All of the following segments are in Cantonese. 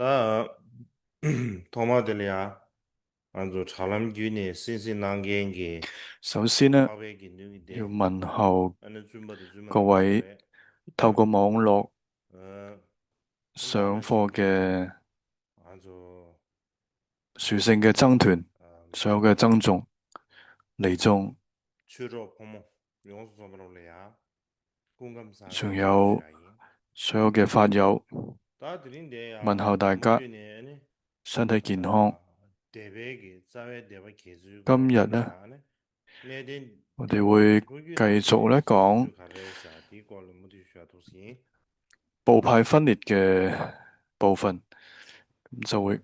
나 토마들이야. 안주 차람쥐니 신신난게인게首先呢，화웨기 要 누이데 問候 안에 줌바도 各位 줌마나시베 透過網絡어上課 혼나나시게 嘅 안주 殊勝嘅僧團，所有嘅僧眾、尼眾，추로 포모 용수 소브로레야 仲 공감사게 有 주샤이 所有嘅法友，問 다들인데야 候大家 줌주니 身體健康。 아 대베기 자웨 대바 계주고 今日呢， 콜레야네 내된 我哋會繼續咧講 가레샤 디골 무디슈아 도시 部派分裂嘅部分，咁就會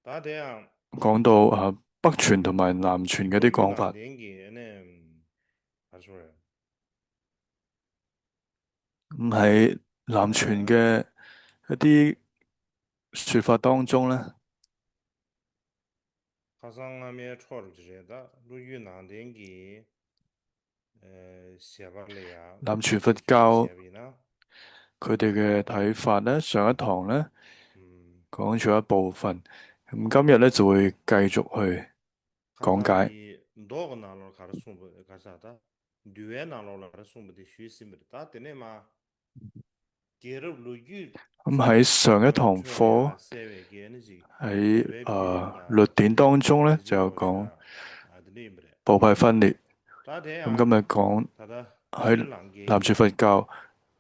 다대양 講到北傳同埋南傳嘅啲講法。 로유난댕기에는 아소야 咁喺南傳嘅一啲說法當中呢， 가상함의 초르지레다 로유난댕기 샤발레야 南傳佛 디슈 教 샤비나 佢哋嘅睇法呢，上一堂呢 음 講咗一部分，咁今日呢就會繼續去講解。 가사디 도그나로 가르숨부 가사다 듀에나로 가르숨부 디슈시미르 다테네마 게르 로유 咁喺上一堂課 초야 세베게는지 喺 律 대베비엔나 典當中呢，就有講 디즈고샤 아드리브레 部派分裂。咁今 다대양 日講 다다 喺南傳 스릴랑게게 佛教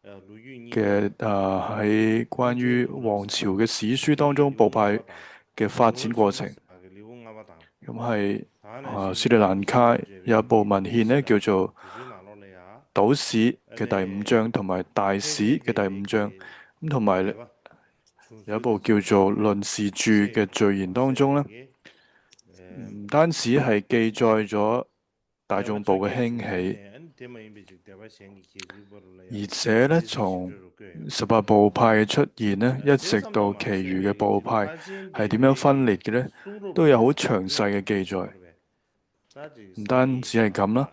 루유니게 嘅喺關於 링젠 王朝 루르사 嘅史書當 디 中部派 리봉아바당 嘅發展過程。 로츠무스 리봉아바당 咁係 다나 斯里蘭 신기 卡 신도 有一部 제베기 文獻呢，叫 디시라 做 디즈나로레야 島史嘅第五 아네 章同埋大史嘅第五章。 태신 咁同埋 대바 有一部 충수도 叫做 제베기 論事注嘅 세베기 序言當中呢， 세베기 唔單止係記載咗大 대바 眾部嘅興 초계주네 起， 안 대마 임비직 대바 생기 而 계주버로야 且呢， 디지 從 시주로 꽤 18部派嘅出現呢，一直到 대삼도마 其餘嘅部 세베기 派 팔신 係點樣分裂 대베기 嘅呢， 都有好 수로로야 詳細嘅 디즈나로 記載。 디슈버베 다지 唔單止係咁啦，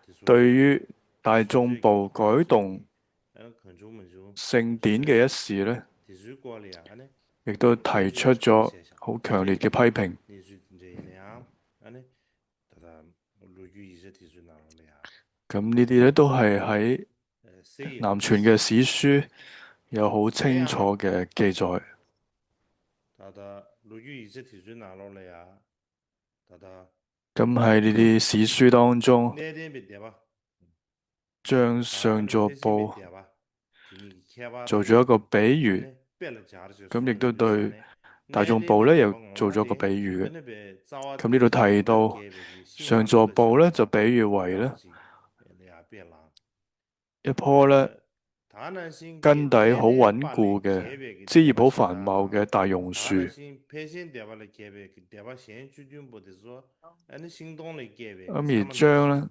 생기야 對 디슈버베 於大眾 소주기 部改動 가르생기 근조문조 聖典嘅一事呢， 디슈고리야 안에 亦都提出 디슈 咗 초세샤 好強烈嘅批評。 디슈 이제냐 안에 다다 루유 이제 디슈나로야 咁呢啲呢，都係喺 세이 南傳嘅史書有好清楚 대양 嘅記載。 다다 루유 이제 디슈나로야 다다 咁喺呢啲史書當中， 내대비 대바 將 다는 上座 대신비 部 대바 디니 케바 做咗一個比喻， 안에 뺄을 자르죠 咁亦都對 손르비사네 大眾部 내대비 呢又 대바 做咗個 엄마데 比喻嘅。 안에 배 자와 咁呢度提到 계획이 上座部呢，就 신앙을 比喻為呢 야지 야 뺄랑 一棵呢 다나신 根底好 내내 穩 빨리 固嘅 계획이 枝葉好繁 대바시다 茂嘅大榕樹。 다나신 배신 대발의 계획 대바 현주준보대서 아니 행동의 계획 咁而 사만 將 대신 呢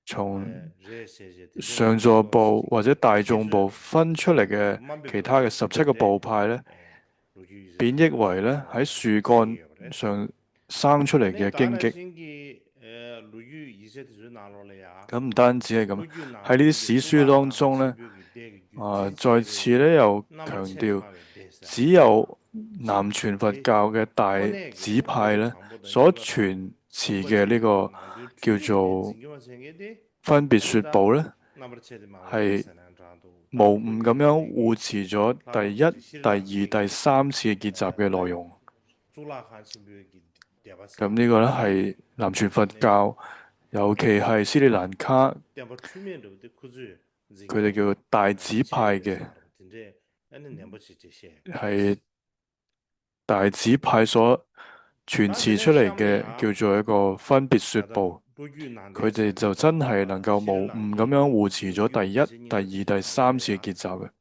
從 레세제 上座部或者大眾部 기술 分出嚟嘅 만배 其他嘅17個部派呢， 貶抑為呢喺樹幹上生出嚟嘅荊棘。 다나신기 루유 이세트 나로래야 咁唔單止係咁， 루유 喺呢啲 나로래야 史書當中呢， 再次呢又強調，只有南傳佛教嘅大指派呢所傳持嘅呢個叫做分別說報呢，係無誤咁樣護持咗第一、第二、第三次結集嘅內容。咁呢個呢係南傳佛教，尤其係斯里蘭卡，佢哋叫大指派嘅，係大指派所傳持出嚟嘅叫做一個分別說報。佢哋就真係能夠無誤咁樣護持咗第一、第二、第三次結集嘅。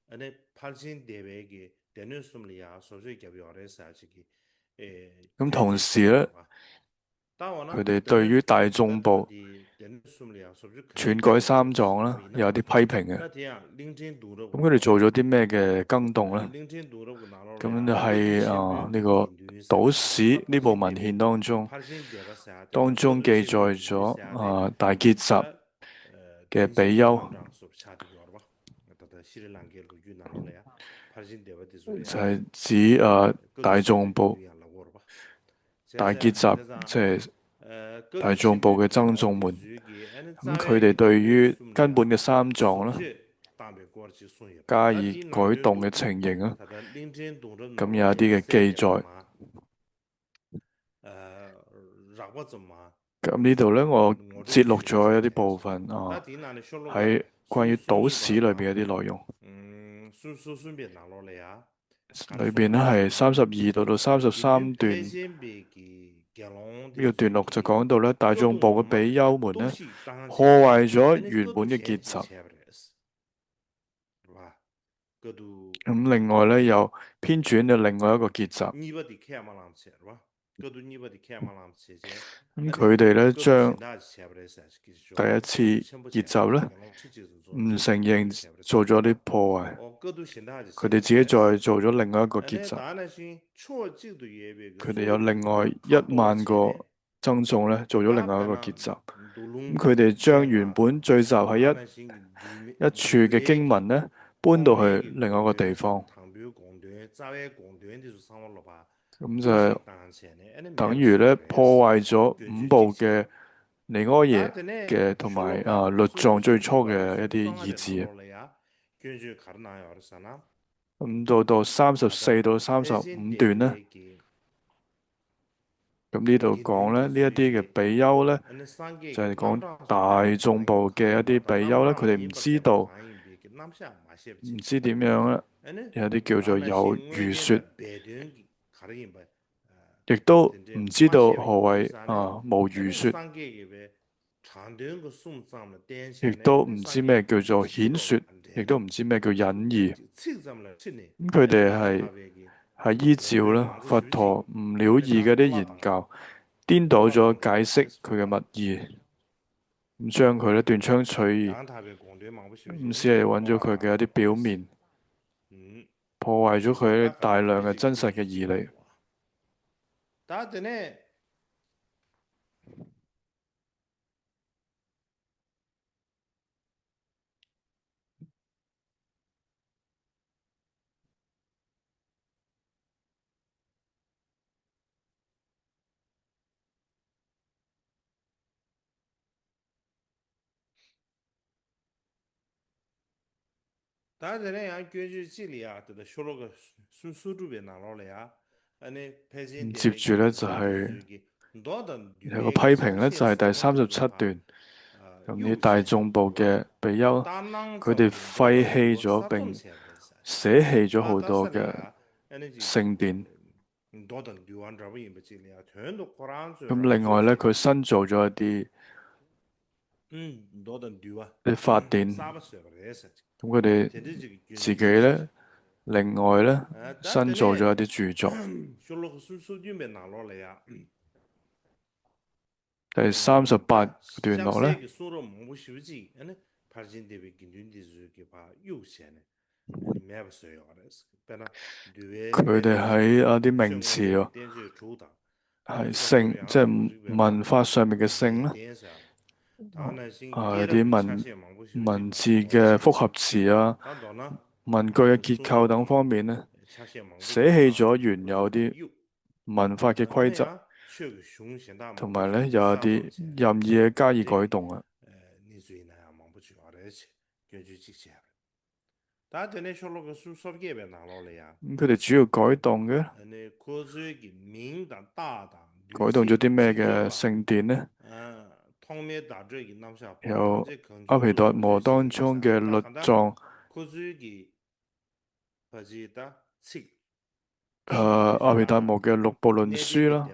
咁同時呢，佢哋對於大眾部篡改三藏啦，有啲批評嘅。咁佢哋做咗啲咩嘅更動呢？咁就係呢個島史呢部文獻當中記載咗大結集嘅比丘，就係指大眾部、大結集，即係大眾部嘅僧眾們。咁佢哋對於根本嘅三藏啦，加以改動嘅情形啊，咁有一啲嘅記載。咁呢度咧，我節錄咗一啲部分啊，喺關於島史裏邊一啲內容。裏邊咧係32到33段，呢個段落就講到咧，大眾部嘅比丘們咧破壞咗原本嘅結集。咁另外咧又編纂咗另外一個結集。咁佢哋咧將第一次結集咧唔承認做咗啲破壞，佢哋自己再做咗另外一個結集。佢哋有另外1萬個僧眾咧做咗另外一個結集。咁佢哋將原本聚集喺一處嘅經文咧搬到去另外一個地方。咁就係等於咧破壞咗5部嘅尼柯耶嘅同埋律藏最初嘅一啲意志。咁到34到35段咧，咁呢度講咧呢一啲嘅比丘咧，就係講大眾部嘅一啲比丘咧，佢哋唔知道，唔知點樣咧，有啲叫做有餘說。亦都唔知道何謂無餘說，亦都唔知咩叫做顯說，亦都唔知咩叫隱義。咁佢哋係依照咧佛陀唔了義嘅啲言教，顛倒咗解釋佢嘅密意，咁將佢咧斷章取義，咁先係揾咗佢嘅一啲表面，破壞咗佢大量嘅真實嘅義理。接住咧就係有個批評咧，就係第37段。咁呢大眾部嘅比丘，佢哋廢棄咗並捨棄咗好多嘅聖典。咁另外咧，佢新做咗一啲法典。咁佢哋自己咧，另外咧新做咗一啲著作。第38段落咧，佢哋喺啲名詞係聖，即係文法上面嘅聖啦，有啲文字嘅複合詞啊、文句嘅結構等方面咧，捨棄咗原有啲文法嘅規則，同埋咧有一啲任意嘅加以改動啊。咁佢哋主要改動嘅，改動咗啲咩嘅聖典呢？有阿毗達磨當中嘅律藏，阿毗達磨嘅六部論書啦，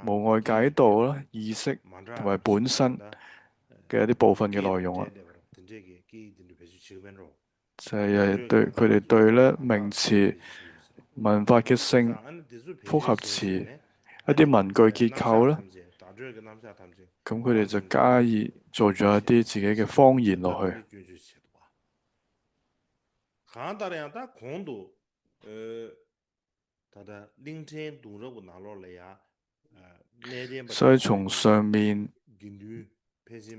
無礙解道啦，意識同埋本身嘅一啲部分嘅內容啊，就係對佢哋對咧名詞、文法嘅性、複合詞、一啲文句結構咧，咁佢哋就加以做咗一啲自己嘅方言落去。所以從上面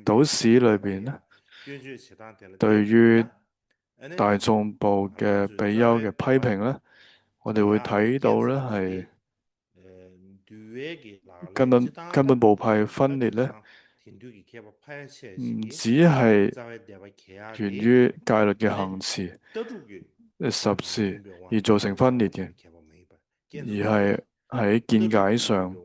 島史裏邊咧，對於大眾部嘅比丘嘅批評呢，我哋會睇到呢係根本部派分裂呢，唔只係源於戒律嘅行持、十事而造成分裂嘅，而係喺見解上。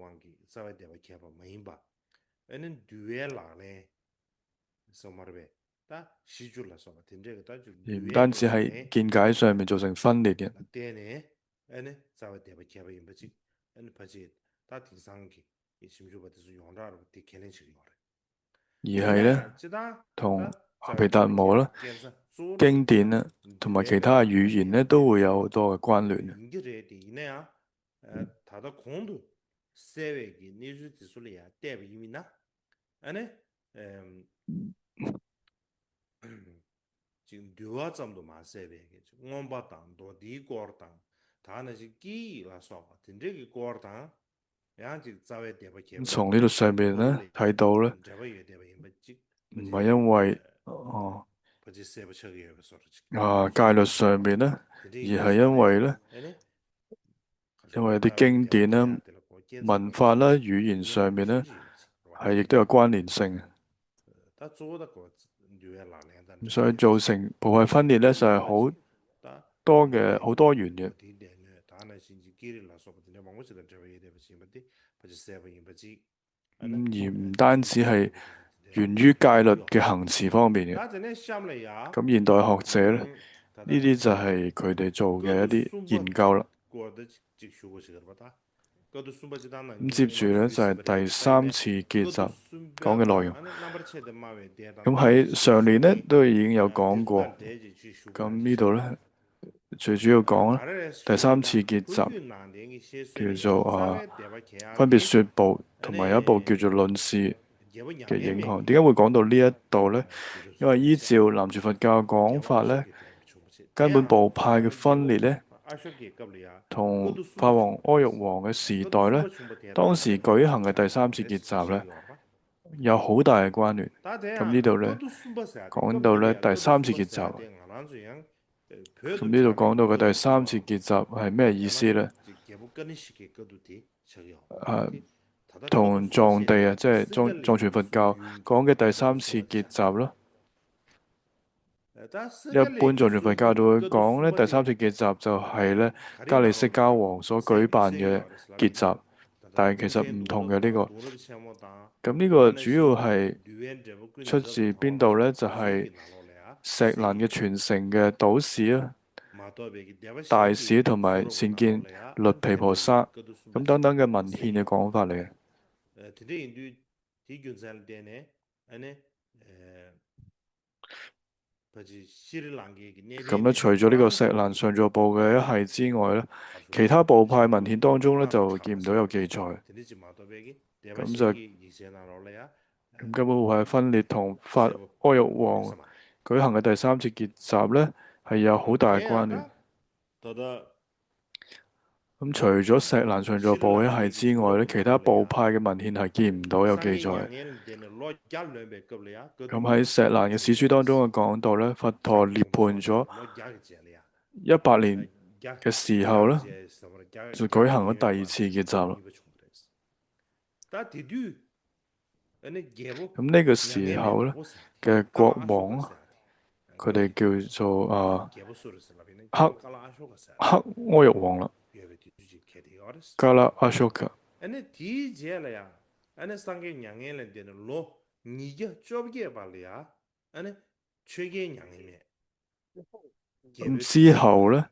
而唔單止係見解上面造成分裂嘅，而係呢，同阿毗達摩啦、經典啦，同埋其他語言呢，都會有好多嘅關聯嘅。從呢度上面呢睇到呢，唔係因為戒律上面呢，而係因為呢，因為啲經典啦、文化啦、語言上面呢，係亦都有關聯性。所以造成部派分裂呢，就係好多元嘅。而唔單止係源於戒律嘅行持方面嘅。咁現代學者呢，呢啲就係佢哋做嘅一啲研究啦。咁接住呢，就係第三次結集講嘅內容。咁喺上年呢，都已經有講過。咁呢度呢，最主要講啦，第三次結集叫做分別說部，同埋有一部叫做論事嘅影響。點解會講到呢一度呢？因為依照南傳佛教嘅講法呢，根本部派嘅分裂呢，同法王阿育王嘅時代呢，當時舉行嘅第三次結集呢，有好大嘅關聯。咁呢度呢，講到呢第三次結集，咁呢度講到嘅第三次結集係咩意思呢？同藏地即係藏傳佛教講嘅第三次結集咯。一般藏傳佛教都會講呢，第三次結集就係呢加利釋迦王所舉辦嘅結集，但係其實唔同嘅呢個。咁呢個主要係出自邊度呢？就係錫蘭嘅傳承嘅島史啦、大史同埋善見律毗婆沙咁等等嘅文獻嘅講法嚟嘅。咁咧，除咗呢個錫蘭上座部嘅一系之外咧，其他部派文獻當中咧就見唔到有記載。咁根本部派分裂同法阿育王舉行嘅第三次結集咧，係有好大嘅關聯。咁除咗錫蘭上座部一系之外咧，其他部派嘅文獻係見唔到有記載。咁喺錫蘭嘅史書當中嘅講到咧，佛陀涅槃咗100年嘅時候咧，就舉行咗第二次結集啦。咁呢個時候咧嘅國王，佢哋叫做黑阿育王啦。加拉阿修卡。咁之後呢，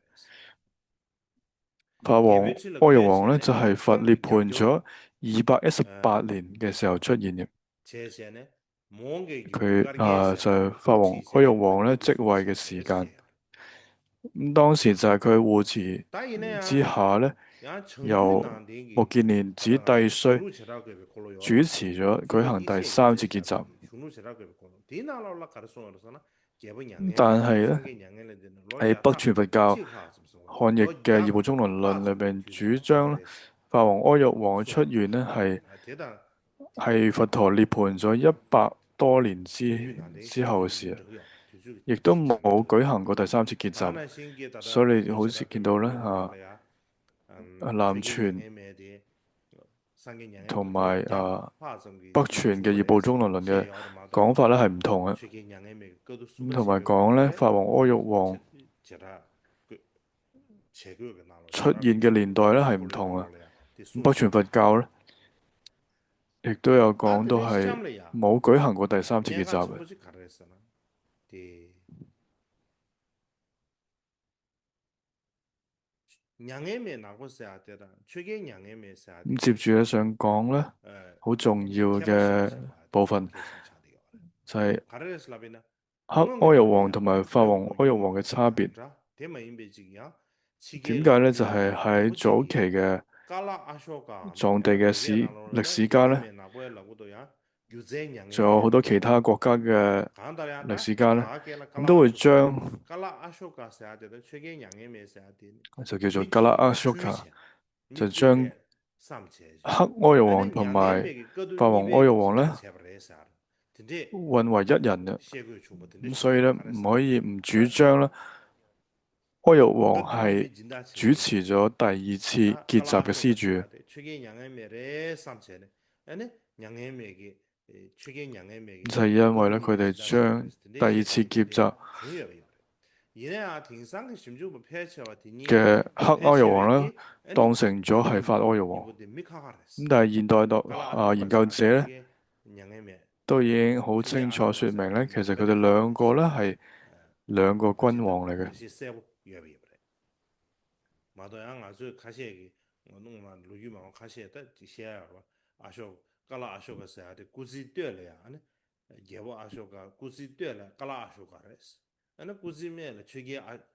法王阿育王呢，就係佛涅槃咗218年嘅時候出現嘅。佢就係法王阿育王呢即位嘅時間。咁當時就係佢護持之下呢，由目犍連子帝須主持咗舉行第三次結集。但係呢，喺北傳佛教漢譯嘅《異部宗輪論》裏面主張咧，法王阿育王嘅出現呢係佛陀涅槃咗100多年之後嘅事。亦都冇舉行過第三次結集，所以你好似見到咧南傳同埋北傳嘅《異步中倫論》嘅講法咧係唔同嘅，咁同埋講咧法王阿育王出現嘅年代咧係唔同啊。北傳佛教咧亦都有講到係冇舉行過第三次結集嘅。咁接住咧想講咧，好重要嘅部分就係黑阿育王同埋法王阿育王嘅差別。點解咧？就係喺早期嘅藏地嘅歷史家咧，仲有好多其他國家嘅歷史家咧，咁都會將就叫做加拉阿蘇卡，就將黑阿育王同埋法王阿育王咧混為一人嘅，咁所以咧唔可以唔主張咧，阿育王係主持咗第二次結集嘅施主。就係因為咧，佢哋將第二次結集嘅黑阿育王咧，當成咗係法阿育王。咁但係現代研究者咧，都已經好清楚説明咧，其實佢哋兩個咧係兩個君王嚟嘅。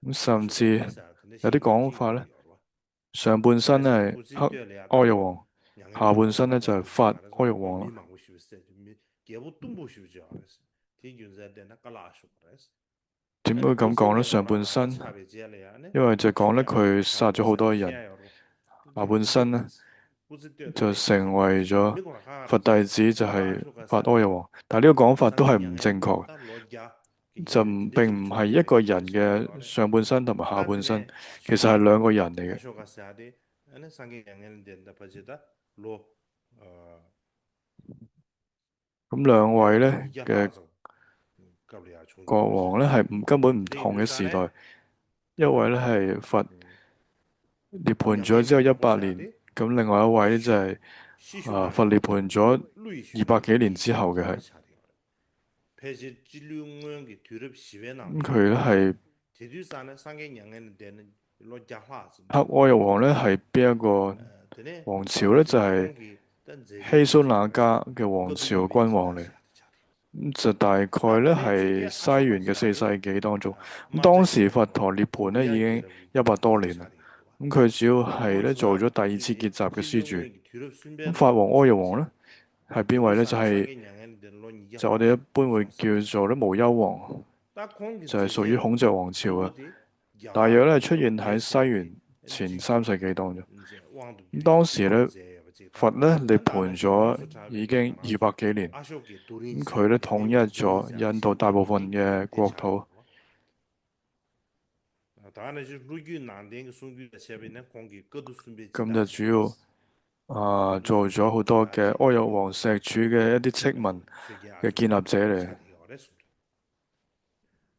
咁甚至有啲講法咧，上半身咧係黑阿育王，下半身咧就係法阿育王啦。點會咁講咧？上半身，因為就講咧佢殺咗好多人，下半身咧就成為咗佛弟子，就係法阿育王。但係呢個講法都係唔正確嘅，就並唔係一個人嘅上半身同埋下半身，其實係兩個人嚟嘅。咁兩位咧嘅國王咧係根本唔同嘅時代，一位咧係佛涅槃咗之後100年，咁另外一位咧就係佛涅槃咗200幾年之後嘅係。咁佢咧係黑阿育王咧係邊一個王朝咧？就係希蘇那家嘅王朝君王嚟。咁就大概咧係西元嘅4世紀當中。咁當時佛陀涅槃咧已經100多年啦。咁佢主要係咧做咗第二次結集嘅施主。咁法王阿育王咧係邊位咧？就我哋一般會叫做咧無憂王，就係屬於孔雀王朝嘅。大約咧出現喺西元前3世紀當中。咁當時咧佛咧涅槃咗已經200幾年，咁佢咧統一咗印度大部分嘅國土。咁就主要做咗好多嘅阿育王石柱嘅一啲敕文嘅建立者嚟。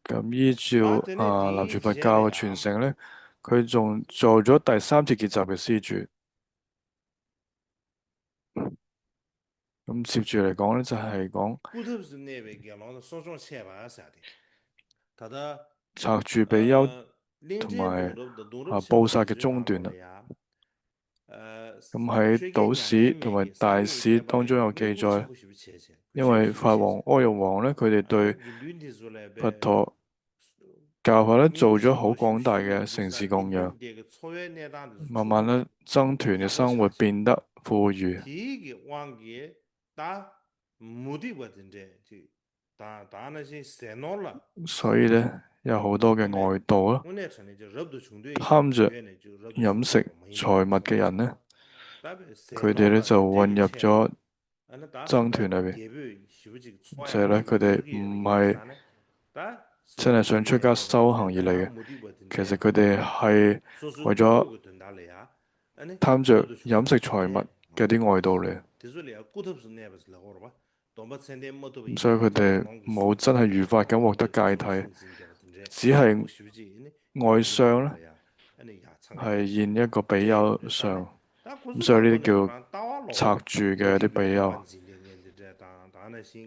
咁依照南傳佛教嘅傳承咧，佢仲做咗第3次結集嘅施主。咁接住嚟講咧，就係講賊住比丘同埋布薩嘅中段啦。咁喺道史同埋大史當中有記載，因為法王阿育王咧，佢哋對佛陀教法咧做咗好廣大嘅城市供養，慢慢咧僧團嘅生活變得富裕。所以咧有好多嘅外道啦，貪着飲食財物嘅人咧，佢哋咧就混入咗僧團裏邊，就係咧佢哋唔係真係想出家修行而嚟嘅。其實佢哋係為咗貪着飲食財物嘅啲外道嚟，咁所以佢哋冇真係如法咁獲得戒體，只係外相咧係現一個比丘相，咁所以呢啲叫拆住嘅啲比丘。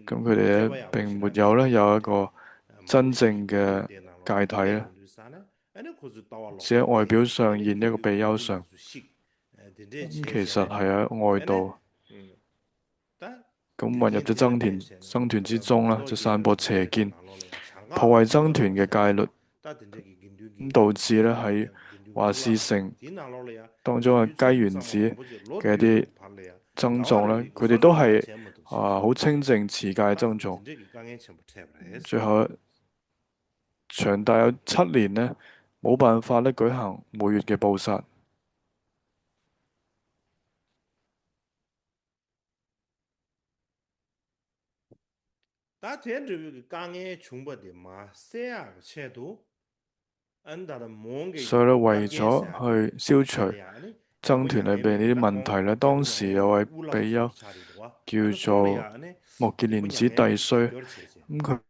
咁佢哋咧並沒有咧有一個真正嘅戒體咧，只喺外表上現一個比丘相。咁其實係喺外道。咁混入咗僧團之中啦，就散播邪見，破壞僧團嘅戒律，咁導致咧喺華氏城當中嘅雞園寺嘅一啲僧眾咧，佢哋都係好清淨持戒僧眾，最後長達有7年呢，冇辦法咧舉行每月嘅布薩。所以咧，為咗去消除僧團裏邊呢啲問題咧，當時有位比丘叫做目犍連子弟須，咁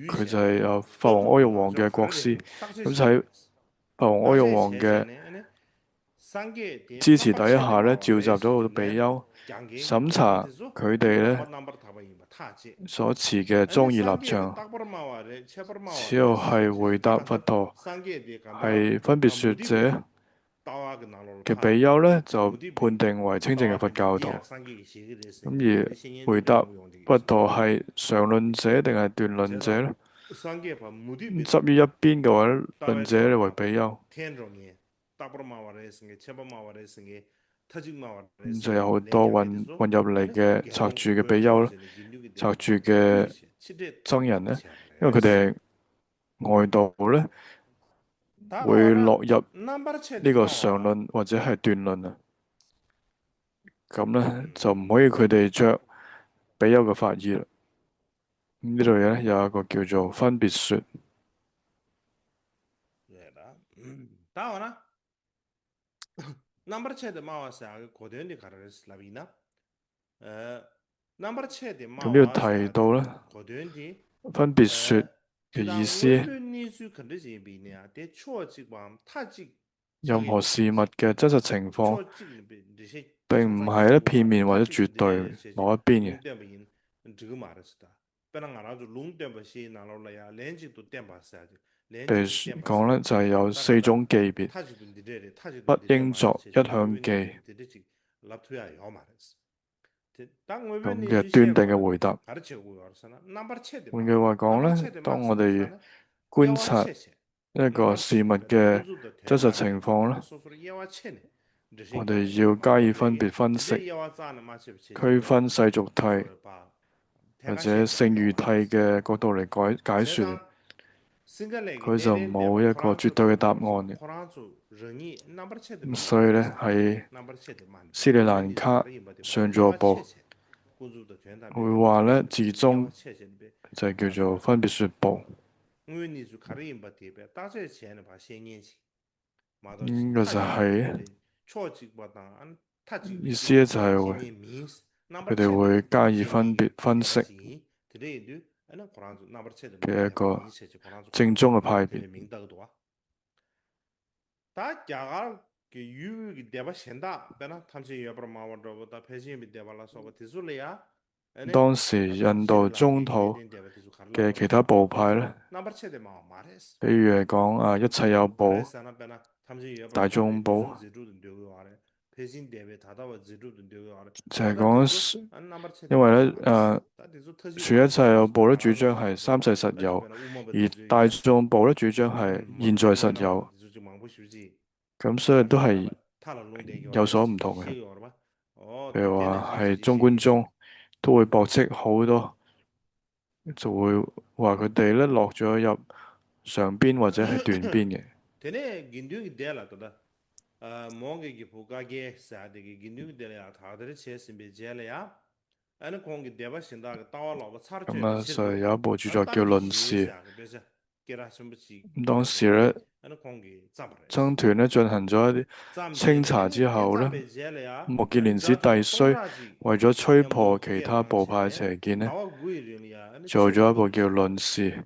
佢就係法王阿育王嘅國師，咁就喺法王阿育王嘅支持底下咧，召集咗好多比丘，審查佢哋咧所持嘅宗義立場，只要係回答佛陀係分別說者嘅比丘咧，就判定為清淨嘅佛教徒。咁而回答佛陀係常論者定係斷論者咧，執於一邊嘅話咧，論者咧為比丘。咁就有好多混入嚟嘅拆住嘅比丘啦，拆住嘅僧人咧，因為佢哋外道咧會落入呢個常論或者係斷論啊，咁咧就唔可以佢哋着比丘嘅法衣啦。呢度咧有一個叫做分別說。咁呢度提到咧，分別說嘅意思，任何事物嘅真實情況並唔係咧片面或者絕對某一邊嘅。譬如講咧，就係有4種記別，不應作一向記咁嘅端定嘅回答。換句話講咧，當我哋觀察一個事物嘅真實情況咧，我哋要加以分別分析，區分世俗諦或者勝義諦嘅角度嚟解說，佢就冇一個絕對嘅答案嘅。咁所以咧喺斯里蘭卡上座部會話咧，自宗就係叫做分別說部。應該就係意思咧，就係佢哋會加以分別分析嘅一個正宗嘅派別。當時印度中土嘅其他部派咧，比如係講一切有部、大眾部，就係講，因為咧全一切有部咧主張係三世實有，而大眾部咧主張係現在實有，咁所以都係有所唔同嘅。譬如話係中觀宗都會駁斥好多，就會話佢哋咧落咗入上邊或者係斷邊嘅。咁啊，就有一部著作叫《論事》。咁當時咧，僧團咧進行咗一啲清查之後咧，目犍連子弟須為咗吹破其他部派邪見咧，做咗一部叫《論事》。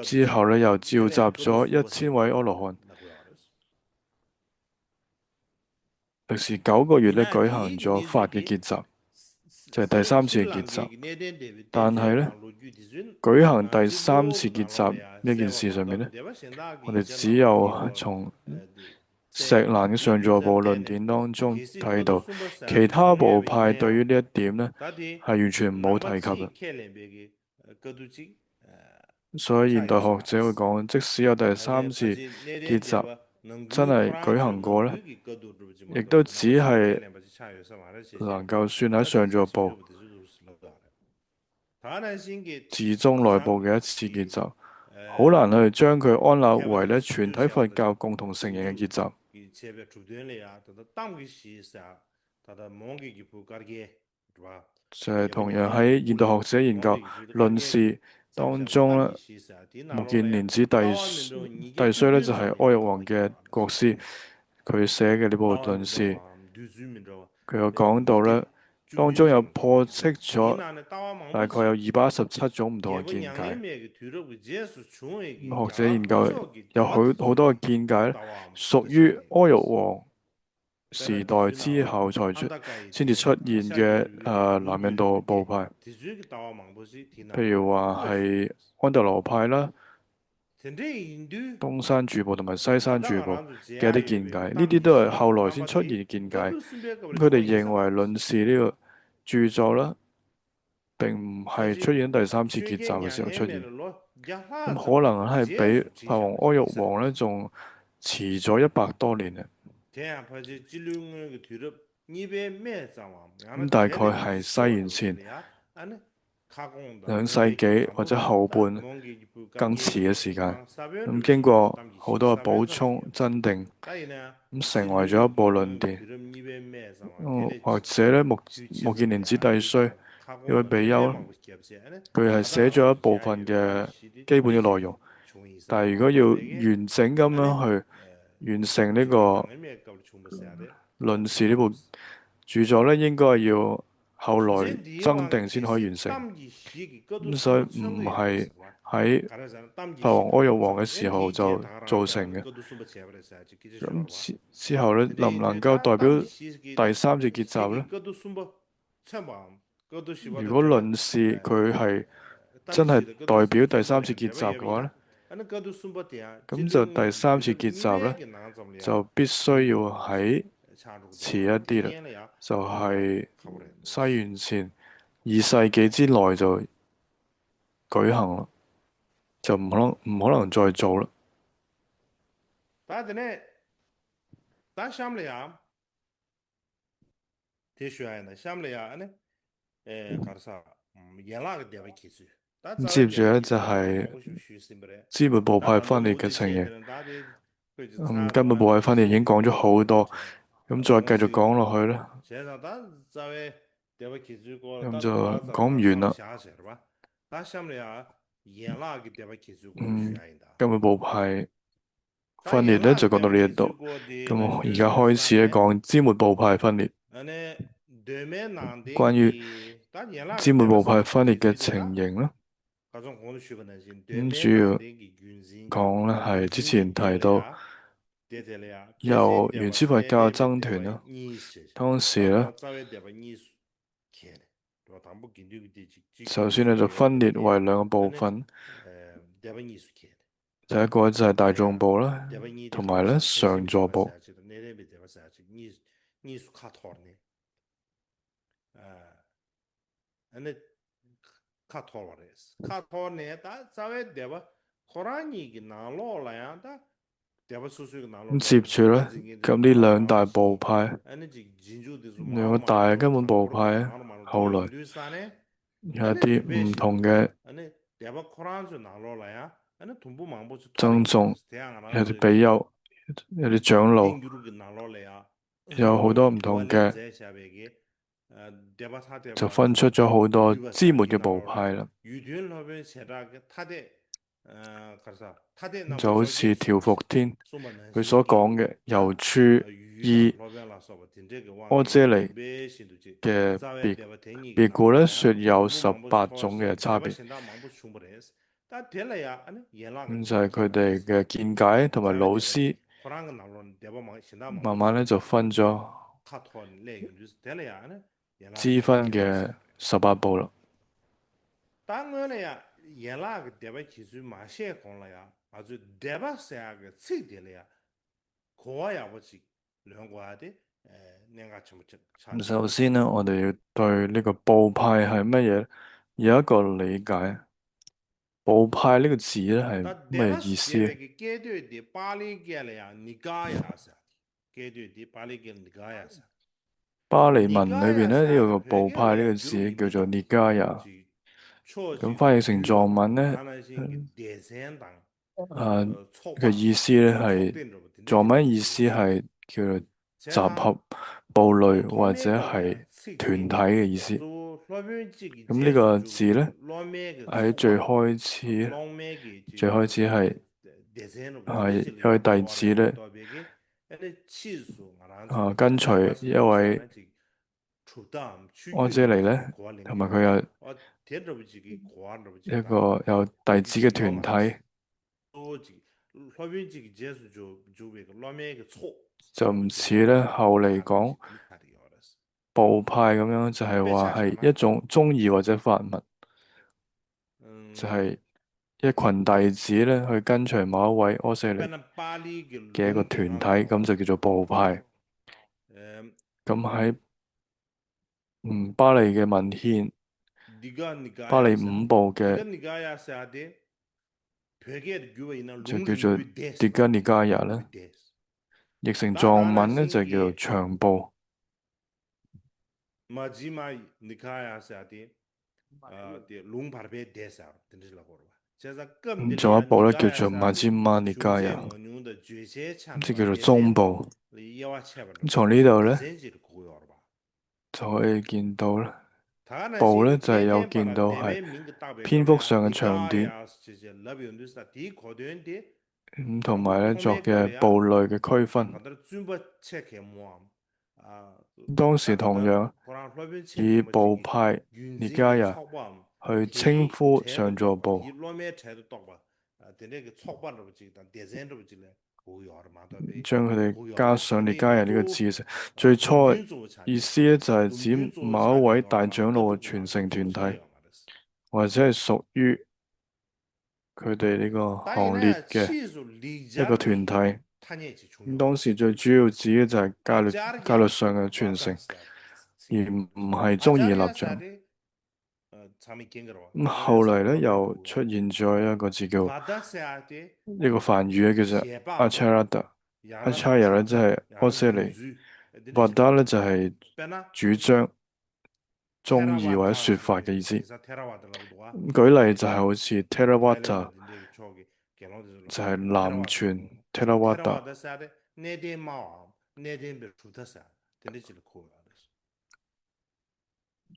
之後咧又召集咗1000位阿羅漢，歷時9個月咧舉行咗法嘅結集，就係第三次嘅結集。但係咧，舉行第三次結集呢件事上面咧，我哋只有從石蘭嘅上座部論典當中睇到，其他部派對於呢一點呢係完全冇提及嘅。所以現代學者會講，即使有第三次結集真係舉行過呢，亦都只係能夠算喺上座部寺宗內部嘅一次結集，好難去將佢安立為呢全體佛教共同承認嘅結集。就係同樣喺現代學者研究論事當中咧，目犍連子弟須咧就係阿育王嘅國師，佢寫嘅呢部論事，佢有講到咧，當中有破斥咗大概有217種唔同嘅見解。學者研究有好多嘅見解咧，屬於阿育王時代之後先至出現嘅南印度部派，譬如話係安達羅派啦、東山住部同埋西山住部嘅一啲見解，呢啲都係後來先出現嘅見解。佢哋認為論事呢個著作啦，並唔係出現喺第三次結集嘅時候出現，咁可能係比法王阿育王咧仲遲咗100多年啊。咁大概係西元前2世紀或者後半更遲嘅時間。咁經過好多嘅補充增訂，咁成為咗一部論典。或者咧，目犍連子弟須呢位比丘，佢係寫咗一部分嘅基本嘅內容，但係如果要完整咁樣去完成呢個論事呢部著作咧，應該要後來增訂先可以完成。咁所以唔係喺法王阿育王嘅時候就造成嘅。咁之後咧，能唔能夠代表第三次結集咧？如果論事佢係真係代表第三次結集嘅話咧，咁就第三次結集咧就必須要喺遲一啲啦，就係西元前2世紀之內就舉行啦，就唔可能再做啦。接住咧就係支派部派分裂嘅情形。根本部派分裂已經講咗好多，咁再繼續講落去咧，咁就講唔完啦。根本部派分裂咧就講到呢一度，咁我而家開始咧講支派部派分裂。關於支派部派分裂嘅情形咧，咁主要講咧係之前提到由原始佛教嘅僧團啦，當時咧首先咧就分裂為2個部分，第一個就係大眾部啦，同埋咧上座部。咁接住咧，咁呢2大部派，2個大嘅根本部派咧，後來有一啲唔同嘅僧眾，有啲比丘，有啲長老，有好多唔同嘅就分出咗好多支末嘅部派啦，就好似調伏天佢所講嘅由處以阿闍黎嘅別故咧，說有18種嘅差別。咁就係佢哋嘅見解同埋老師慢慢咧就分咗支分嘅18部啦。當然呀，原來個台灣其實馬先講了呀，就台灣三個最點了呀，可呀我是兩個的，兩個什麼咁首先呢，我哋要對呢個部派係乜嘢有一個理解。部派呢個字咧係咩意思？巴利文裏邊咧呢個部派呢個字叫做尼加亞，咁翻譯成藏文咧，嘅意思咧係藏文意思係叫做集合部類或者係團體嘅意思。咁呢個字咧喺最開始係一位弟子咧跟隨一位阿闍黎咧，同埋佢有一個有弟子嘅團體，就唔似咧後嚟講部派咁樣，就係話係一種宗義或者法脈，就係一群弟子咧去跟隨某一位阿闍黎嘅一個團體，咁就叫做部派。咁喺巴利嘅文獻，巴利5部嘅就叫做迭迦尼迦耶啦，譯成藏文咧就叫做長部。仲有一部咧叫做馬吉瑪尼迦耶，即叫做中部。咁從呢度咧就可以見到咧，部咧就係有見到係篇幅上嘅長短，同埋咧作嘅部類嘅區分。當時同樣以部派尼迦耶去稱呼上座部，將佢哋加上尼迦耶呢個字，最初意思咧就係指某一位大長老嘅傳承團體，或者係屬於佢哋呢個行列嘅一個團體。當時最主要指嘅就係戒律上嘅傳承，而唔係宗義立場。咁後嚟咧又出現咗一個字叫一個梵語咧，叫做阿查拉達。阿查耶咧即係阿闍黎，瓦達咧就係主張、宗義或者說法嘅意思。舉例就係好似 Theravada 就係南傳 Theravada，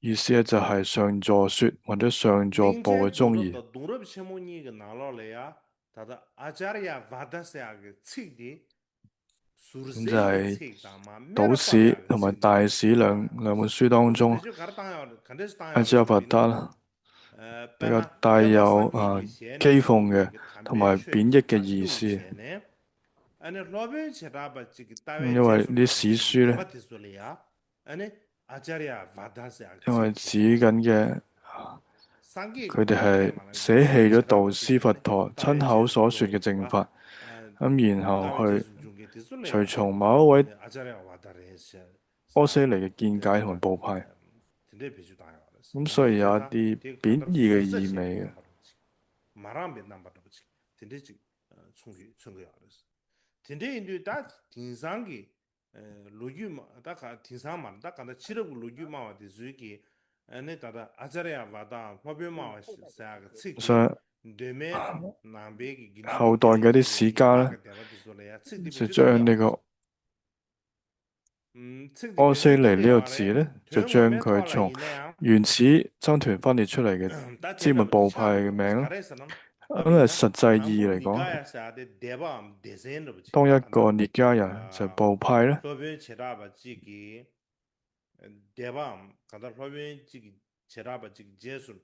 意思咧就係上座說或者上座部嘅宗義。咁就係島史同埋大史兩本書當中，阿扎法達啦，比較帶有譏諷嘅同埋貶抑嘅意思。因為啲史書咧，因為指緊嘅佢哋係捨棄咗導師佛陀親口所說嘅正法，咁然後去隨從某一位阿闍黎嘅見解同埋部派，咁所以有一啲貶義嘅意味嘅。所以後代嘅啲史家咧，就將呢個柯西尼呢個字呢，就將沒佢從拖了以內啊，原始僧團分裂出嚟嘅大家支門部派差不多，嘅名啦。差的是呢，因為實際南部意義嚟講，尼加啥的대바 대선了不起，當一啊那個涅迦人就部派呢，羅賓切拉巴自己대바看到羅賓自己切拉巴自己結束，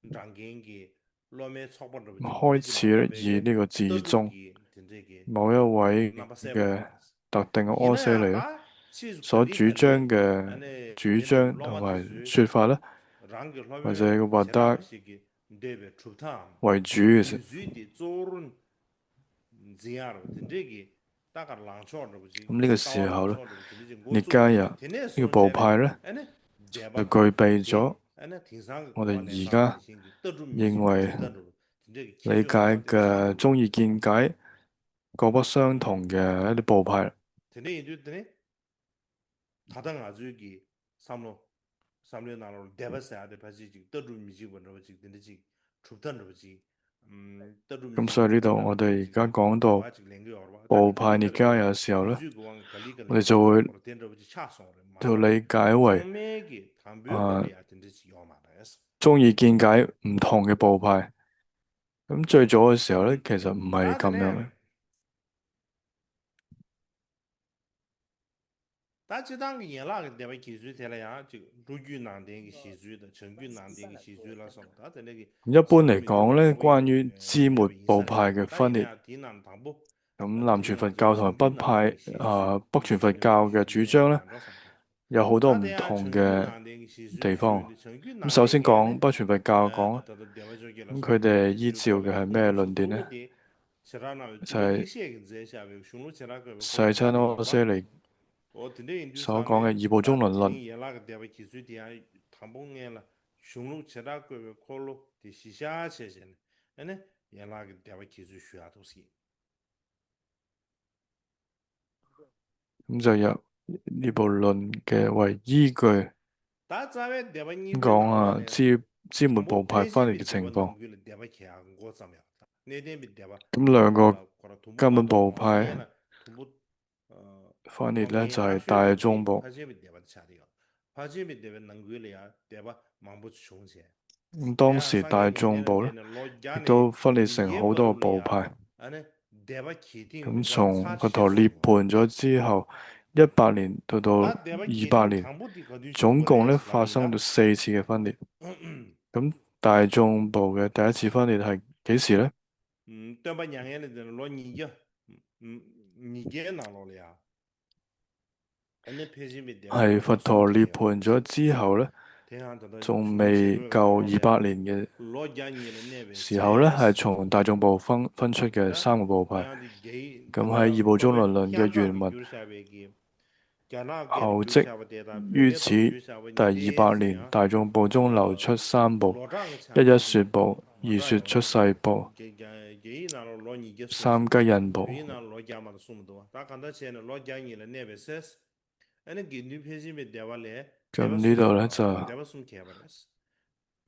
讓給羅賓錯不了不起，開始咧以呢個字中某一位嘅特定嘅柯西尼咧所主張嘅主張同埋説法咧，或者個獲得為主嘅時，咁呢個時候咧，涅迦人呢個部派咧就具備咗我哋而家認為理解嘅宗義見解各不相同嘅一啲部派。咁所以呢度我哋而家講到部派涅迦人嘅時候咧，我哋就會就理解為宗義見解唔同嘅部派。咁最早嘅時候咧，其實唔係咁樣嘅。但係當個演那個點樣技術睇嚟呀，就陸軍難點嘅技術的，成軍難點嘅技術啦，什麼，但係那個一般嚟講咧，關於支末部派嘅分裂，咁南傳佛教同埋北傳佛教嘅主張咧，有好多唔同嘅地方。咁首先講北傳佛教講，咁佢哋依照嘅係咩論點呢？就係世親柯西尼所講嘅二部中輪論。咁就有呢部論嘅為依據講支末部派分裂嘅情況。咁兩個根本部派分裂咧就係大眾部。咁當時大眾部咧亦都分裂成好多個部派。咁從佛陀涅槃咗之後，100年到200年，總共咧發生咗4次嘅分裂。咁大眾部嘅第一次分裂係幾時呢？係佛陀涅槃咗之後咧，仲未夠200年嘅時候咧，係從大眾部分出嘅3個部派。咁喺二部中輪論嘅原文後即於此第200年，大眾部中流出3部：一說部、二說出世部、三吉印部。咁呢度咧就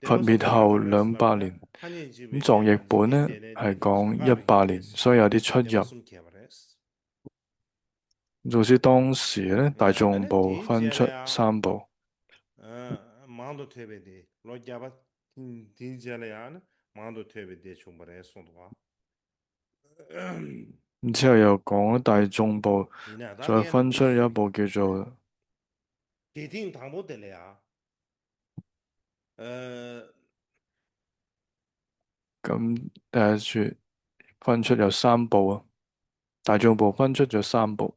佛滅後200年，咁藏譯本呢係講100年，所以有啲出入。總之當時咧，大眾部分出3部。然之後又講大眾部再分出一部叫做咁第一說分出有3部啊，大眾部分出咗3部。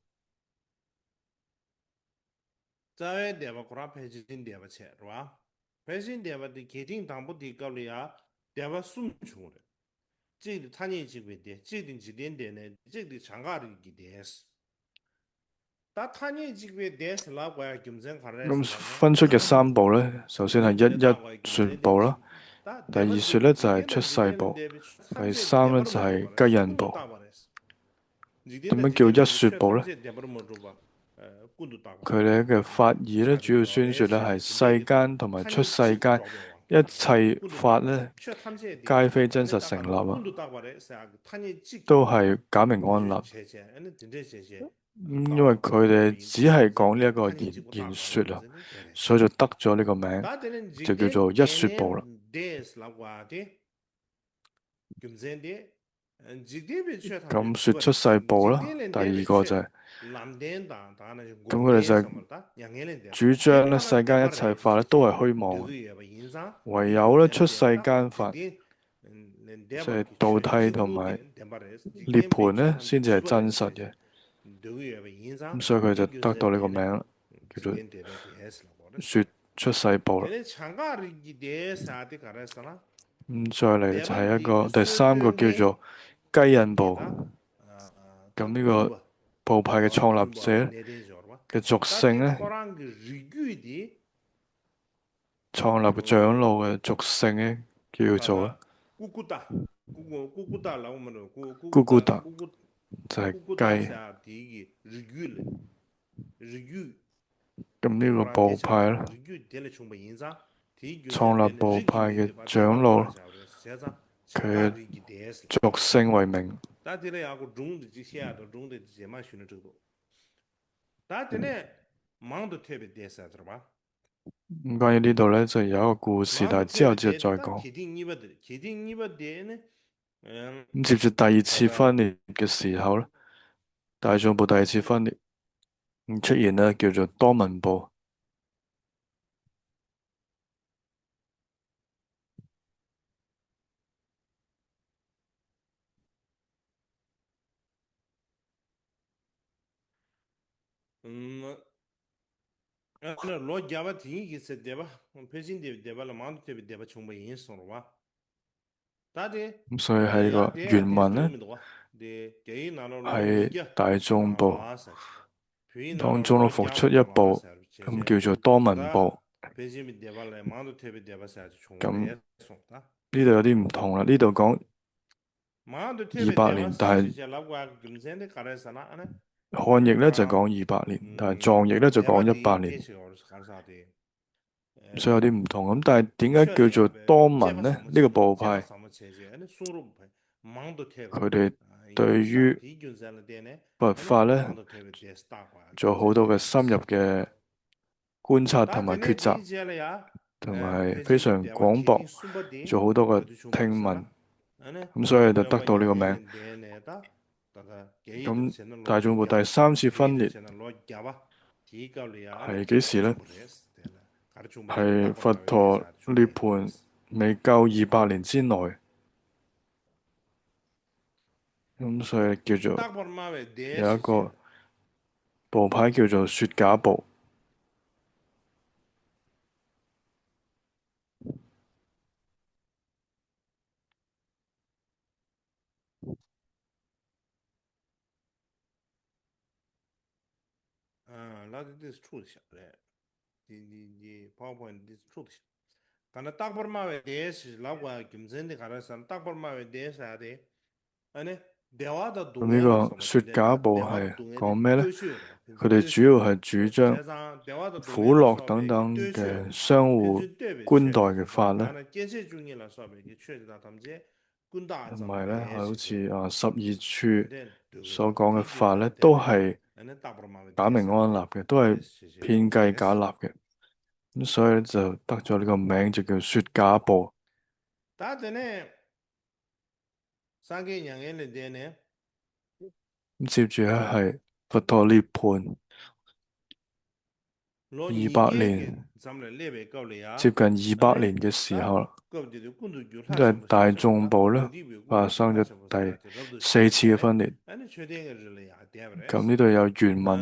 咁分出嘅3部呢，首先係一說部啦，第二說呢就係出世部，第3呢就係吉印部。點樣叫一說部呢？佢哋嘅法義呢，主要宣說呢係世間同埋出世間一切法呢，皆非真實成立啊，都係假名安立。因為 다음에 佢 고급 哋 인 只係講呢一 인젠데 個 한인 지구 言 다가 說啊，문제는 되레스. 所以就得咗呢個名， 다들은 就叫做 지게 一說部啦。 NN 데스라고 하되 금젠데 지게비 최탐에 咁說出 두버레스. 世部啦， 지게는 第二 데비 個就係、 최 람덴다 다는 咁佢哋就 고데스 係 말다. 양에는 데. 主張咧世間一切法咧都係虛妄嘅， 되게 인상 唯 디 有咧出 금젠 世 데다 間法， 지게 即係 데바 道 최 諦同埋 기루데 데바레스. 涅 지게 槃 비 咧 최탐에 先至係真實 두버레스. 嘅， 되게 인상 咁所以佢就 디 得到 금젠 呢個 데네 名啦，叫做 지게 데레 데스라고 그래. 說出世部啦。 되네 창가르기 데사데 가라서나 咁再嚟就係一個 대박이 第三個叫做雞印部， 데다 咁呢個 줌바 部派嘅創立 줌바 者 내대죠. 嘅族姓 다디 咧， 코랑 그 리규디 創立長老嘅族姓咧叫做 다다 꾸꾸다 꾸꾸다라고 하면 咕咕 꾸꾸다 達， 꾸꾸 就係 꾸꾸다 雞。 사 디기 리규레 리규 咁呢個 코랑 部 대차 派咧， 리규 데레 충분 인사 디 創立 균전데는 部 리기 派嘅 메데 長 바디가 老， 바샤브레 세자 佢 창가 嘅 리기 데스 族姓為名。 다디레하고 중도 지시야도 중도 제마 쉬는 정도 다디네 망도 퇴비 데스 들어봐 咁關於呢度咧就有一個故事，但 망도 係之後 퇴비 再 데다 講。 기딩 니버데는 咁接住第二次分裂嘅時候咧，大眾部第二次分裂出現咧叫做多民部。 أنا لو جابت هي كيس دبا بيجين دبا لما أنت تبي دبا شو ما ينسون 다디 咁所以喺呢 야 個原 대야 文咧 도미도 데 개이 나로로 喺 미겨 大眾部 마사지 뷔 當中咧 나로로 復 갸바 出一部， 마사지 咁 제제 叫做多民部。 다 베지미 데발레 마도 테비 데바사지 咁 총레 송다 呢度有啲唔同啦，呢度講 마도 테비 200年，但係 데바사지 제라고 금센데 가라사나 아네 漢譯咧就講200年，但係藏譯咧就講100年， 가사데 所以有啲唔同。咁但係點解叫做多民咧？呢個部派佢哋對於佛法咧做好多嘅深入嘅觀察同埋抉擇，同埋非常廣博，做好多嘅聽聞，咁所以就得到呢個名。咁大眾部第三次分裂係幾時呢？係佛陀涅槃未夠200年之內，咁所以叫做有一個部派叫做說假部。 나도 this truth 샤래 이 PowerPoint this truth kana takbarmawe des lagwa kimzende karasan takbarmawe des ade ane dewada 咁呢 dungen 個說假部 dewada 係 dungen 講咩呢？ pyoshu 佢哋主要係主張 dewada 苦樂等等嘅相互觀待嘅法咧， ana kense jungi la sobe ki chue da tamje gunda 同 azam 埋咧係好似十二den 處所講嘅法咧，都係 ane takbarmawe 假名安立嘅，都係遍計假立嘅。咁所以咧就得咗呢個名，就叫說假部。 다데네 상계 양에는 되네 咁接住咧係佛陀涅槃200年， 接近200年嘅時候啦，咁就係大眾部咧發生咗第4次嘅分裂。咁呢度有原文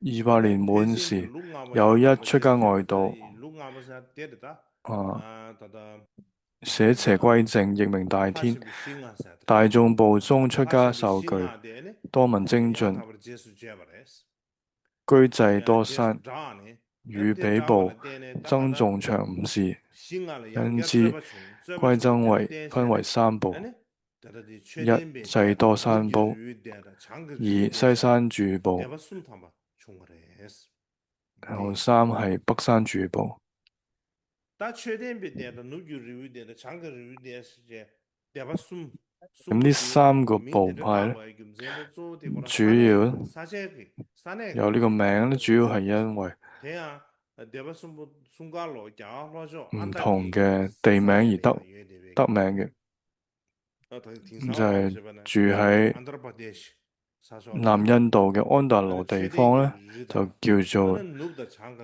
，200年滿時，有一出家外道捨邪歸正，譯名大天。大眾部中出家受具，多聞精進，居濟多山，與彼部僧眾長5事，因之歸僧為分為3部：一濟多山部，二西山住部，然後三係北山住部。 다 최대한 비대다 누규 리뷰데다 장거 리뷰데스 제 대바숨 咁呢三個部派咧，主要有呢個名咧，主要係因為唔同嘅地名而得名嘅。咁就係住喺南印度嘅安達羅地方咧，就叫做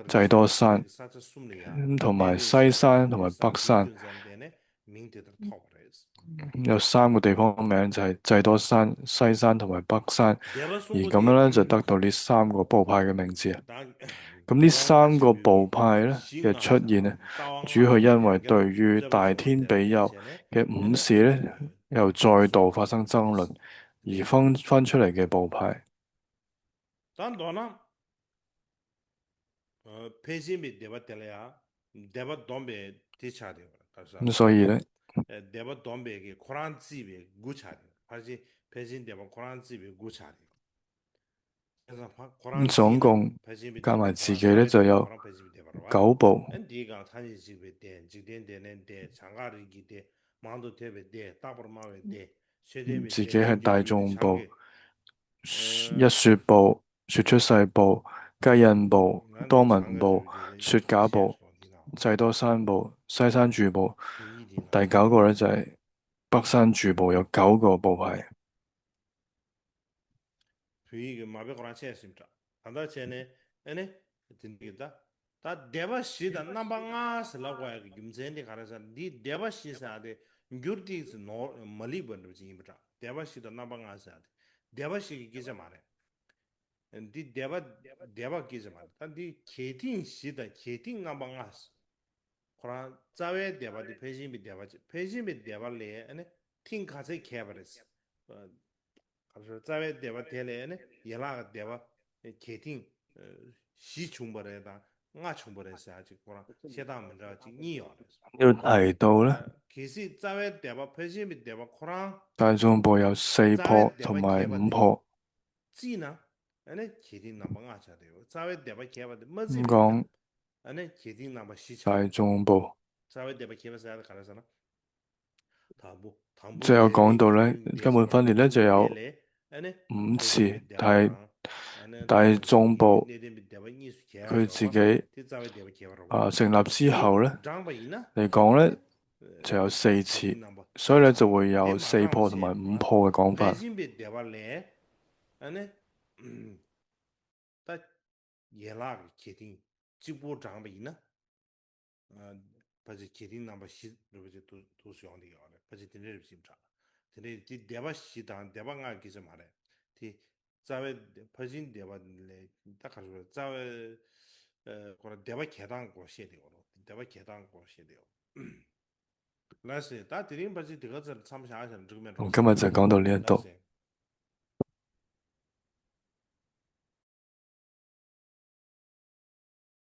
濟多山。咁同埋西山同埋北山有三個地方名，就係濟多山、西山同埋北山。而咁樣咧，就得到呢三個部派嘅名字啊。咁呢三個部派咧嘅出現咧，主要係因為對於大天比丘嘅五事咧，又再度發生爭論，而分出嚟嘅部派。咁所以咧，咁總共加埋自己咧就有9部。自己係大眾部、一說部、說出世部、雞印部、多聞部、說假部、濟多山部、西山住部。第9個咧就係北山住部，有9個部派。要提到咧，大眾部有4婆同埋5婆。咁講大眾部，最後講到咧，根本分裂咧就有5次，但係大眾部佢自己成立之後咧嚟講咧就有4次，所以咧就會有4婆同埋5婆嘅講法。今日就講到呢一度。